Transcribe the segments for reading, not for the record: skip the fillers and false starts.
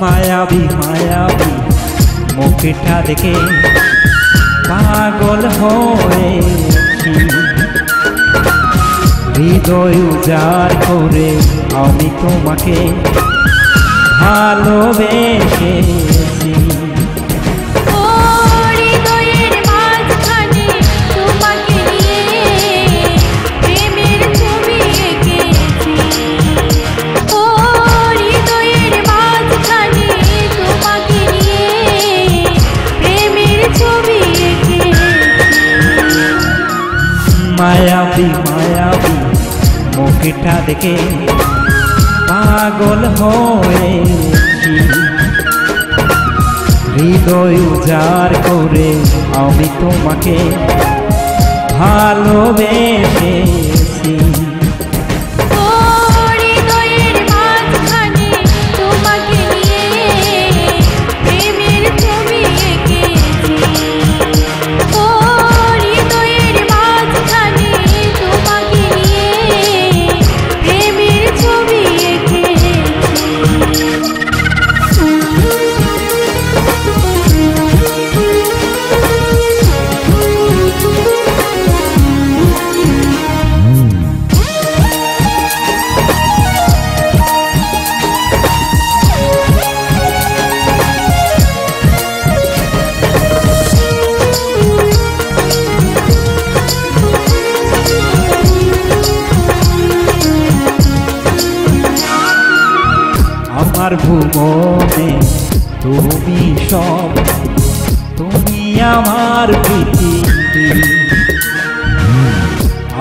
মায়াবী মায়াবী মুখটা দেখে পাগল হয়েছি, হৃদয় উজাড় করে আমি তোমাকে ভালোবেসেছি। মায়াবী মায়াবী মুখটা দেখে পাগল হয়েছি, হৃদয় উজাড় করে আমি তোমাকে ভালোবেসেছি। আমার ভুবনে তুমি সব, তুমি আমার পৃথিবী।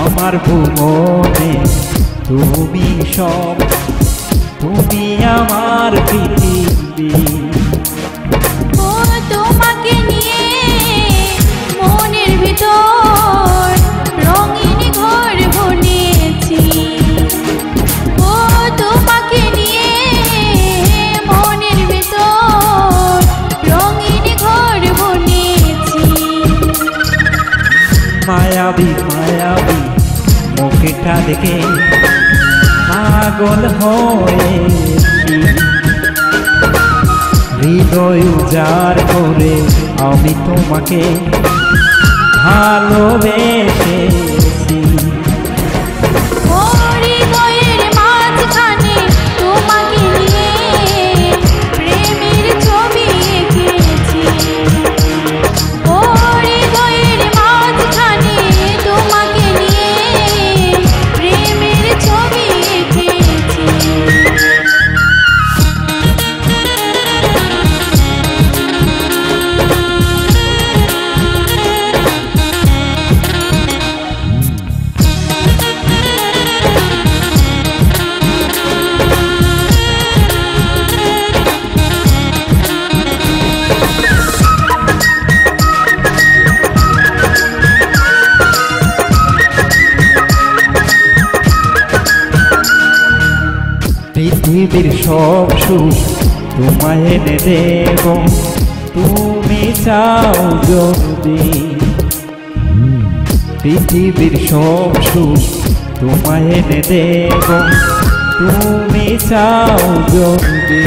আমার ভুবনে তুমি সব, তুমি আমার পৃথিবী। তোমাকে নিয়ে মনের ভিতর রঙিন ঘর বনেছি, তোমাকে নিয়ে মনের ভিতর রঙিন ঘর বনেছি। মায়াবী মায়াবী মুখটা দেখে পাগল হয়েছি, হৃদয় উজাড় করে আমি তোমাকে ভালোবেসেছি। হৃদয়ের মাঝখানে তোমাকে নিয়ে প্রেমের ছবি এঁকেছি, হৃদয়ের মাঝখানে তোমাকে নিয়ে প্রেমের ছবি এঁকেছি। পৃথিবীর সব সুখ তোমায় এনে দেব, তুমি চাও যদি। পৃথিবীর সব সুখ তোমায় এনে দেব, তুমি চাও যদি।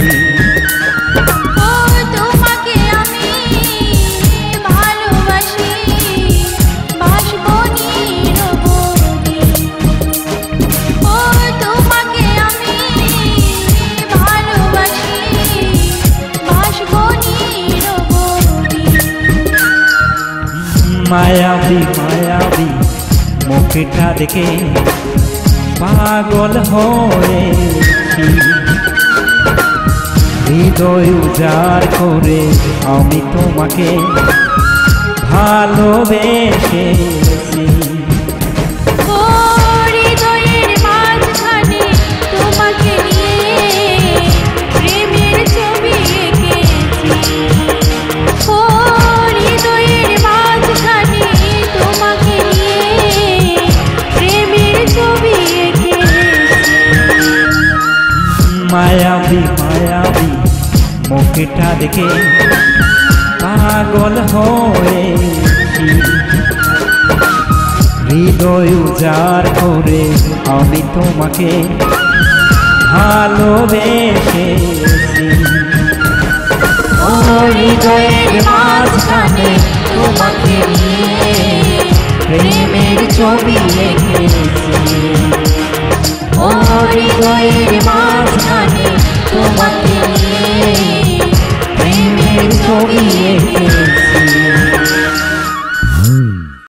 মায়াবী মায়াবী মুখটা দেখে পাগল হয়েছি, হৃদয় উজাড় করে আমি তোমাকে ভালোবেসেছি। হৃদয়ের মাঝখানে তোমাকে নিয়ে প্রেমের ছবি এঁকেছি, হৃদয়ের মাঝখানে তোমাকে নিয়ে প্রেমের ছবি এঁকেছি। মায়াবী মায়াবী মুখটা দেখে পাগল হয়েছি, হৃদয় উজাড় করে আমি তোমাকে ভালোবেসেছি। ও হৃদয়ের মাঝখানে তোমাকে নিয়ে প্রেমের ছবি এঁকেছি। ও হৃদয়ের মাঝখানে তোমাকে নিয়ে প্রেমের ছবি এঁকেছি।